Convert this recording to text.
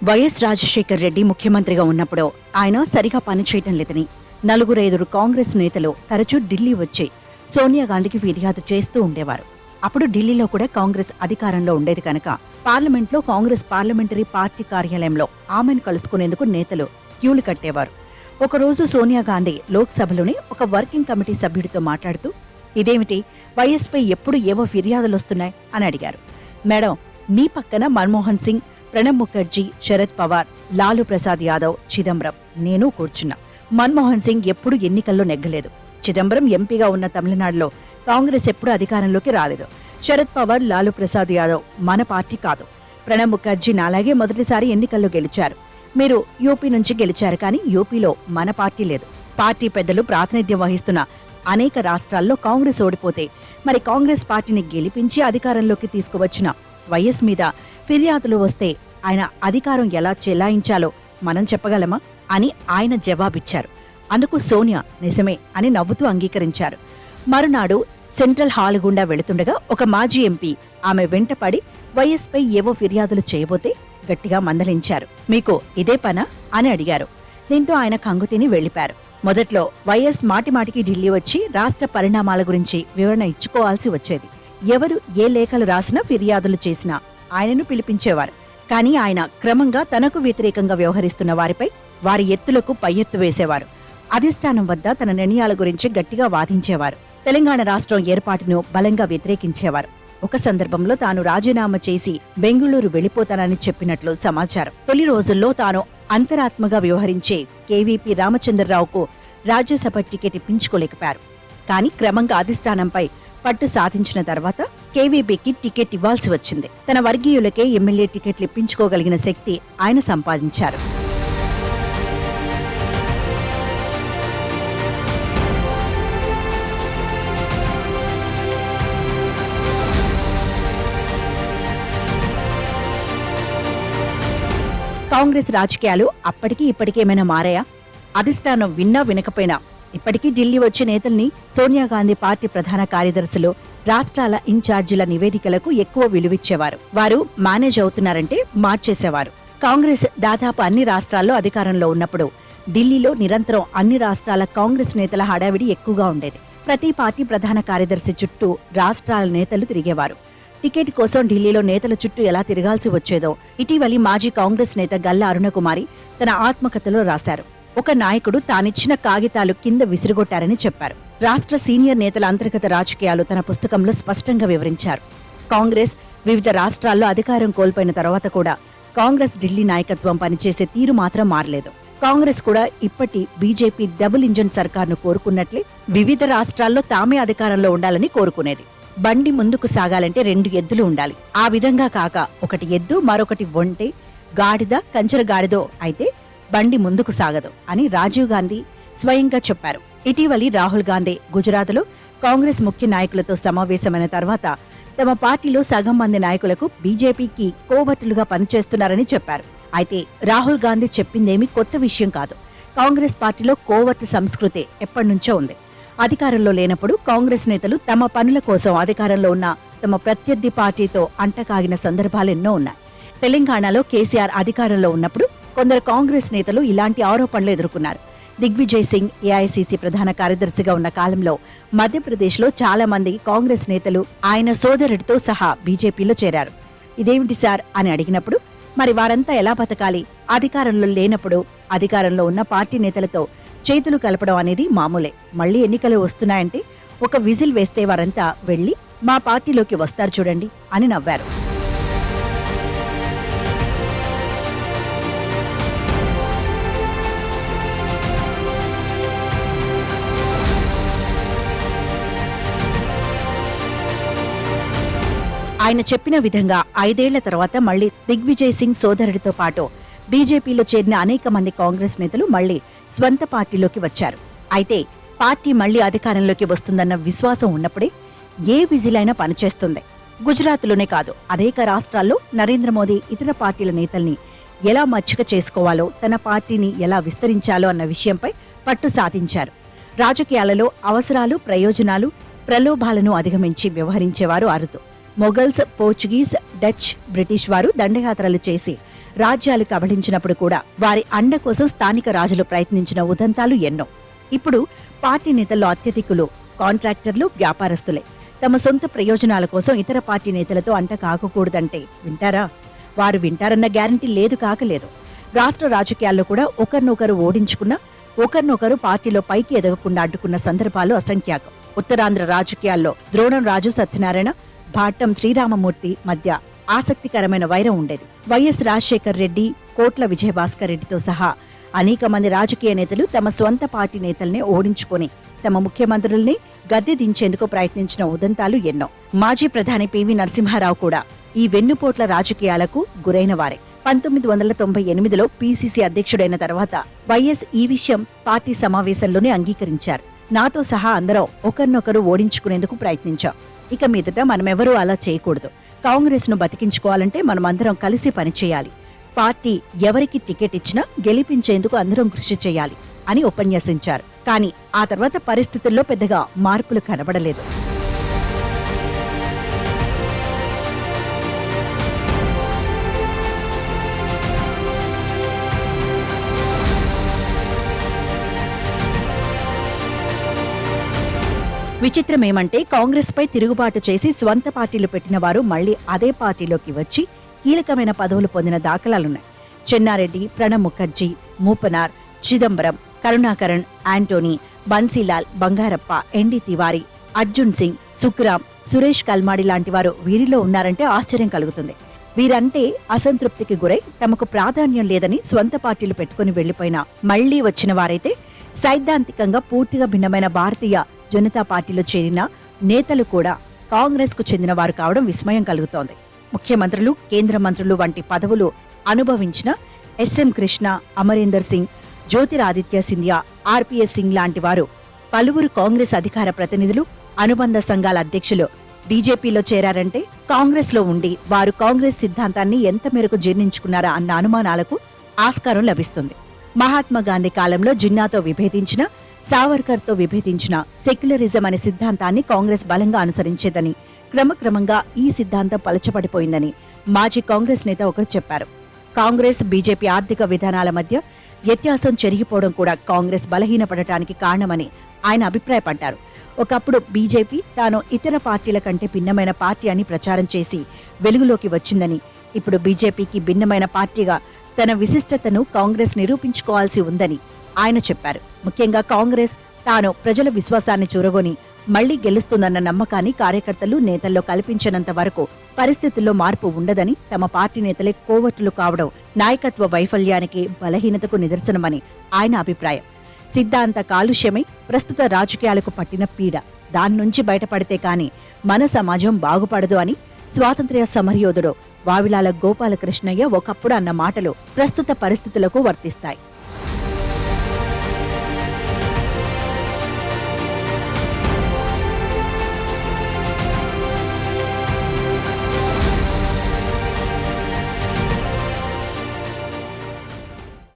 YS Rajasekhar Reddy ముఖ్యమంత్రిగా ఉన్నప్పుడు ఆయన సరిగా పనిచేయటం లేదని 4-5 కాంగ్రెస్ నేతలు తరచూ ఢిల్లీ వచ్చి సోనియా గాంధీకి ఫిర్యాదు చేస్తూ ఉండేవారు. అప్పుడు ఢిల్లీలో కూడా కాంగ్రెస్ అధికారంలో ఉండేది కనుక పార్లమెంట్లో కాంగ్రెస్ పార్లమెంటరీ పార్టీ కార్యాలయంలో ఆమెను కలుసుకునేందుకు నేతలు క్యూలు కట్టేవారు. ఒకరోజు సోనియా గాంధీ లోక్సభలోని ఒక వర్కింగ్ కమిటీ సభ్యుడితో మాట్లాడుతూ, ఇదేమిటి వైఎస్పై ఎప్పుడు ఏవో ఫిర్యాదులొస్తున్నాయి అని అడిగారు. మేడం, నీ పక్కన మన్మోహన్ సింగ్, ప్రణబ్ ముఖర్జీ, శరద్ పవార్, లాలూ ప్రసాద్ యాదవ్, చిదంబరం, నేను కూర్చున్నా. మన్మోహన్ సింగ్ ఎప్పుడు ఎన్నికల్లో నెగ్గలేదు. చిదంబరం ఎంపీగా ఉన్న తమిళనాడులో కాంగ్రెస్ ఎప్పుడు అధికారంలోకి రాలేదు. శరద్ పవార్, లాలూ ప్రసాద్ యాదవ్ మన పార్టీ కాదు. ప్రణబ్ ముఖర్జీ నాలాగే మొదటిసారి ఎన్నికల్లో గెలిచారు. మీరు యూపీ నుంచి గెలిచారు, కానీ యూపీలో మన పార్టీ లేదు. పార్టీ పెద్దలు ప్రాతినిధ్యం వహిస్తున్న అనేక రాష్ట్రాల్లో కాంగ్రెస్ ఓడిపోతే మరి కాంగ్రెస్ పార్టీని గెలిపించి అధికారంలోకి తీసుకువచ్చిన వైఎస్ మీద ఫిర్యాదులు వస్తే ఆయన అధికారం ఎలా చెలాయించాలో మనం చెప్పగలమా అని ఆయన జవాబిచ్చారు. అందుకు సోనియా నిజమే అని నవ్వుతూ అంగీకరించారు. మరునాడు సెంట్రల్ హాల్ గుండా వెళుతుండగా ఒక మాజీ ఎంపీ ఆమె వెంటపడి వైఎస్పై ఏవో ఫిర్యాదులు చేయబోతే గట్టిగా మందలించారు. మీకు ఇదే పనా అని అడిగారు. దీంతో ఆయన కంగుతిని వెళ్లిపారు. మొదట్లో వైఎస్ మాటిమాటికి ఢిల్లీ వచ్చి రాష్ట్ర పరిణామాల గురించి వివరణ ఇచ్చుకోవాల్సి వచ్చేది. ఎవరు ఏ లేఖలు రాసినా ఫిర్యాదులు చేసినా ఆయనను పిలిపించేవారు. కానీ ఆయన క్రమంగా తనకు వ్యతిరేకంగా వ్యవహరిస్తున్న వారిపై వారి ఎత్తులకు పై ఎత్తు వేసేవారు. అధిష్టానం వద్ద తన నిర్ణయాల గురించి గట్టిగా వాదించేవారు. తెలంగాణ రాష్ట్రం ఏర్పాటును బలంగా వ్యతిరేకించేవారు. ఒక సందర్భంలో తాను రాజీనామా చేసి బెంగుళూరు వెళ్లిపోతానని చెప్పినట్లు సమాచారం. తొలి రోజుల్లో తాను అంతరాత్మగా వ్యవహరించే కేవీపీ రామచంద్రరావుకు రాజ్యసభ టికెట్ ఇప్పించుకోలేకపోయారు. కానీ క్రమంగా అధిష్టానంపై పట్టు సాధించిన తర్వాత కేవీపీకి టికెట్ ఇవ్వాల్సి వచ్చింది. తన వర్గీయులకే ఎమ్మెల్యే టికెట్లు ఇప్పించుకోగలిగిన శక్తి ఆయన సంపాదించారు. కాంగ్రెస్ రాజకీయాలు అప్పటికీ ఇప్పటికీ ఏమైనా మారాయా? అధిష్టానం విన్నా వినకపోయినా ఇప్పటికీ ఢిల్లీ వచ్చే నేతల్ని సోనియా గాంధీ పార్టీ ప్రధాన కార్యదర్శులు, రాష్ట్రాల ఇన్ఛార్జీల నివేదికలకు ఎక్కువ విలువిచ్చేవారు. వారు మేనేజ్ అవుతున్నారంటే మార్చేసేవారు. కాంగ్రెస్ దాదాపు అన్ని రాష్ట్రాల్లో అధికారంలో ఉన్నప్పుడు ఢిల్లీలో నిరంతరం అన్ని రాష్ట్రాల కాంగ్రెస్ నేతల హడావిడి ఎక్కువగా ఉండేది. ప్రతి పార్టీ ప్రధాన కార్యదర్శి చుట్టూ రాష్ట్రాల నేతలు తిరిగేవారు. టికెట్ కోసం ఢిల్లీలో నేతల చుట్టూ ఎలా తిరగాల్సి వచ్చేదో ఇటీవలి మాజీ కాంగ్రెస్ నేత గల్లా అరుణకుమారి తన ఆత్మకథలో రాశారు. ఒక నాయకుడు తానిచ్చిన కాగితాలు కింద విసిరుగొట్టారని చెప్పారు. రాష్ట్ర సీనియర్ నేతల అంతర్గత రాజకీయాలు తన పుస్తకంలో స్పష్టంగా వివరించారు. కాంగ్రెస్ వివిధ రాష్ట్రాల్లో అధికారం కోల్పోయిన తర్వాత కూడా కాంగ్రెస్ ఢిల్లీ నాయకత్వం పనిచేసే తీరు మాత్రం మారలేదు. కాంగ్రెస్ కూడా ఇప్పటి బీజేపీ డబుల్ ఇంజన్ సర్కార్ను కోరుకున్నట్లే వివిధ రాష్ట్రాల్లో తామే అధికారంలో ఉండాలని కోరుకునేది. బండి ముందుకు సాగాలంటే 2 ఎద్దులు ఉండాలి. ఆ విధంగా కాక ఒకటి ఎద్దు మరొకటి ఒంటె, గాడిద కంచర గాడిదో అయితే బండి ముందుకు సాగదు అని రాజీవ్ గాంధీ స్వయంగా చెప్పారు. ఇటీవలి రాహుల్ గాంధీ గుజరాత్లో కాంగ్రెస్ ముఖ్య నాయకులతో సమావేశమైన తర్వాత తమ పార్టీలో సగం మంది నాయకులకు బీజేపీకి కోవట్టులుగా పనిచేస్తున్నారని చెప్పారు. అయితే రాహుల్ గాంధీ చెప్పిందేమీ కొత్త విషయం కాదు. కాంగ్రెస్ పార్టీలో కోవట్టు సంస్కృతి ఎప్పటినుంచో ఉంది. అధికారంలో లేనప్పుడు కాంగ్రెస్ నేతలు తమ పనుల కోసం అధికారంలో ఉన్న తమ ప్రత్యర్థి పార్టీతో అంటకాగిన సందర్భాలెన్నో ఉన్నాయి. తెలంగాణలో కేసీఆర్ అధికారంలో ఉన్నప్పుడు కొందరు కాంగ్రెస్ నేతలు ఇలాంటి ఆరోపణలు ఎదుర్కొన్నారు. దిగ్విజయ్ సింగ్ ఏఐసీసీ ప్రధాన కార్యదర్శిగా ఉన్న కాలంలో మధ్యప్రదేశ్లో చాలా మంది కాంగ్రెస్ నేతలు ఆయన సోదరుడితో సహా బీజేపీలో చేరారు. ఇదేమిటి సార్ అని అడిగినప్పుడు, మరి వారంతా ఎలా బతకాలి? అధికారంలో లేనప్పుడు అధికారంలో ఉన్న పార్టీ నేతలతో చేతులు కలపడం అనేది మామూలే. మళ్లీ ఎన్నికలు వస్తున్నాయంటే ఒక విజిల్ వేస్తే వారంతా వెళ్లి మా పార్టీలోకి వస్తారు చూడండి అని నవ్వారు. ఆయన చెప్పిన విధంగా 5 ఏళ్ల తర్వాత మళ్లీ దిగ్విజయ్ సింగ్ సోదరుడితో పాటు బీజేపీలో చేరిన అనేక మంది కాంగ్రెస్ నేతలు మళ్లీ స్వంత పార్టీలోకి వచ్చారు. అయితే పార్టీ మళ్లీ అధికారంలోకి వస్తుందన్న విశ్వాసం ఉన్నప్పుడే ఏ విజిలైనా పనిచేస్తుంది. గుజరాత్లోనే కాదు, అనేక రాష్ట్రాల్లో నరేంద్ర మోదీ ఇతర పార్టీల నేతల్ని ఎలా మచ్చిక చేసుకోవాలో, తన పార్టీని ఎలా విస్తరించాలో అన్న విషయంపై పట్టు సాధించారు. రాజకీయాలలో అవసరాలు, ప్రయోజనాలు, ప్రలోభాలను అధిగమించి వ్యవహరించేవారు అరుదు. మొఘల్స్, పోర్చుగీస్, డచ్, బ్రిటిష్ వారు దండయాత్రలు చేసి రాజ్యాలు కబళించినప్పుడు కూడా వారి అండ కోసం స్థానిక రాజులు ప్రయత్నించిన ఉదంతాలు ఎన్నో. ఇప్పుడు పార్టీ నేతల్లో అత్యధికులు కాంట్రాక్టర్లు, వ్యాపారస్తులే. తమ సొంత ప్రయోజనాల కోసం ఇతర పార్టీ నేతలతో అంట కాకూడదంటే వింటారా? వారు వింటారన్న గ్యారంటీ లేదు కాకలేదు. రాష్ట్ర రాజకీయాల్లో కూడా ఒకరినొకరు ఓడించుకున్న, ఒకరినొకరు పార్టీలో పైకి ఎదగకుండా అడ్డుకున్న సందర్భాలు అసంఖ్యాకం. ఉత్తరాంధ్ర రాజకీయాల్లో ద్రోణం రాజు సత్యనారాయణ, భాట్టం శ్రీరామమూర్తి మధ్య ఆసక్తికరమైన వైరం ఉండేది. వైఎస్ రాజశేఖర్ రెడ్డి, కోట్ల విజయభాస్కర్ రెడ్డితో సహా అనేక మంది రాజకీయ నేతలు తమ స్వంత పార్టీ నేతల్ని ఓడించుకొని తమ ముఖ్యమంత్రుల్ని గద్దె దించేందుకు ప్రయత్నించిన ఉదంతాలు ఎన్నో. మాజీ ప్రధాని పివి నరసింహారావు కూడా ఈ వెన్నుపోట్ల రాజకీయాలకు గురైన వారే. 1998లో పీసీసీ అధ్యక్షుడైన తర్వాత వైఎస్ ఈ విషయం పార్టీ సమావేశంలోనే అంగీకరించారు. నాతో సహా అందరం ఒకరినొకరు ఓడించుకునేందుకు ప్రయత్నించాం. ఇక మీదట మనమెవరూ అలా చేయకూడదు. కాంగ్రెస్ ను బతికించుకోవాలంటే మనమందరం కలిసి పనిచేయాలి. పార్టీ ఎవరికి టికెట్ ఇచ్చినా గెలిపించేందుకు అందరం కృషి చేయాలి అని ఉపన్యసించారు. కానీ ఆ తర్వాత పరిస్థితుల్లో పెద్దగా మార్పులు కనబడలేదు. విచిత్రమేమంటే కాంగ్రెస్ పై తిరుగుబాటు చేసి స్వంత పార్టీలు పెట్టిన వారు మళ్లీ అదే పార్టీలోకి వచ్చి కీలకమైన పదవులు పొందిన దాఖలాలున్నాయి. చెన్నారెడ్డి, ప్రణబ్ ముఖర్జీ, మూపనార్, చిదంబరం, కరుణాకరణ్, యాంటోనీ, బన్సీలాల్, బంగారప్ప, ఎన్డీ తివారీ, అర్జున్ సింగ్, సుఖ్రామ్, సురేష్ కల్మాడి లాంటి వారు వీరిలో ఉన్నారంటే ఆశ్చర్యం కలుగుతుంది. వీరంటే అసంతృప్తికి గురై తమకు ప్రాధాన్యం లేదని స్వంత పార్టీలు పెట్టుకుని వెళ్లిపోయినా మళ్లీ వచ్చిన వారైతే సైద్ధాంతికంగా పూర్తిగా భిన్నమైన భారతీయ జనతా పార్టీలో చేరిన నేతలు కూడా కాంగ్రెస్ కు చెందిన వారు కావడం విస్మయం కలుగుతోంది. ముఖ్యమంత్రులు, కేంద్ర మంత్రులు వంటి పదవులు అనుభవించిన ఎస్ఎం కృష్ణ, అమరీందర్ సింగ్, జ్యోతిరాదిత్య సింధియా, ఆర్పీఎస్ సింగ్ లాంటి వారు పలువురు కాంగ్రెస్ అధికార ప్రతినిధులు, అనుబంధ సంఘాల అధ్యక్షులు బీజేపీలో చేరారంటే కాంగ్రెస్ లో ఉండి వారు కాంగ్రెస్ సిద్ధాంతాన్ని ఎంత మేరకు జీర్ణించుకున్నారా అన్న అనుమానాలకు ఆస్కారం లభిస్తుంది. మహాత్మా గాంధీ కాలంలో జిన్నాతో విభేదించిన, సావర్కర్తో విభేదించిన సెక్యులరిజం అనే సిద్ధాంతాన్ని కాంగ్రెస్ బలంగా అనుసరించేదని, క్రమక్రమంగా ఈ సిద్ధాంతం పలచబడిపోయిందని మాజీ కాంగ్రెస్ నేత ఒకరు చెప్పారు. కాంగ్రెస్, బీజేపీ ఆర్థిక విధానాల మధ్య వ్యత్యాసం చెరిగిపోవడం కూడా కాంగ్రెస్ బలహీనపడటానికి కారణమని ఆయన అభిప్రాయపడ్డారు. ఒకప్పుడు బీజేపీ తాను ఇతర పార్టీల కంటే భిన్నమైన పార్టీ అని ప్రచారం చేసి వెలుగులోకి వచ్చిందని, ఇప్పుడు బీజేపీకి భిన్నమైన పార్టీగా తన విశిష్టతను కాంగ్రెస్ నిరూపించుకోవాల్సి ఉందని ఆయన చెప్పారు. ముఖ్యంగా కాంగ్రెస్ తాను ప్రజల విశ్వాసాన్ని చూరగొని మళ్లీ గెలుస్తుందన్న నమ్మకాన్ని కార్యకర్తలు, నేతల్లో కల్పించినంత వరకు పరిస్థితుల్లో మార్పు ఉండదని, తమ పార్టీ నేతలే కోవట్టులు కావడం నాయకత్వ వైఫల్యానికి, బలహీనతకు నిదర్శనమని ఆయన అభిప్రాయం. సిద్ధాంత కాలుష్యమై ప్రస్తుత రాజకీయాలకు పట్టిన పీడ, దాన్నుంచి బయటపడితే కాని మన సమాజం బాగుపడదు అని స్వాతంత్ర్య సమరయోధుడు వావిలాల గోపాలకృష్ణయ్య ఒకప్పుడు అన్న మాటలు ప్రస్తుత పరిస్థితులకు వర్తిస్తాయి.